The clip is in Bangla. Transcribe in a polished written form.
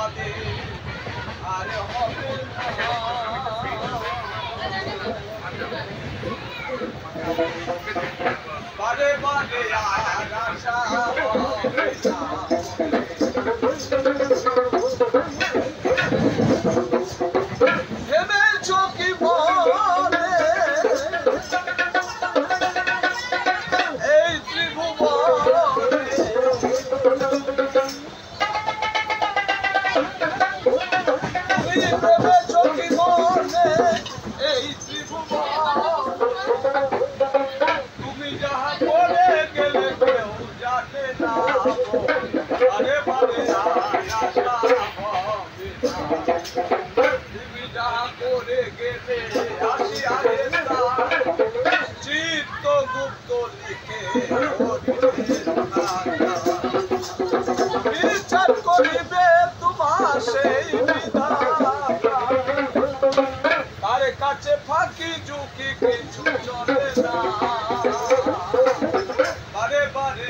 বাদে আর হবে না বারে বারে আর আশা হবে না ভেবেছো কি বলে এই ত্রিভুবনে তুমি ভেবেছো কি বলে এই ত্রিভুবনে তুমি যাহা বলে গেলে কেউ জানে না বারে বারে আর আশা হবে না তুমি যাহা করে গেলে আসিয়ারে চিত্ত গুপ্ত লিখে বিচার করিবে তোমার সেই বিধাতা তার কাছে ফাঁকি ঝুঁকি কিছু চলে না বারে বারে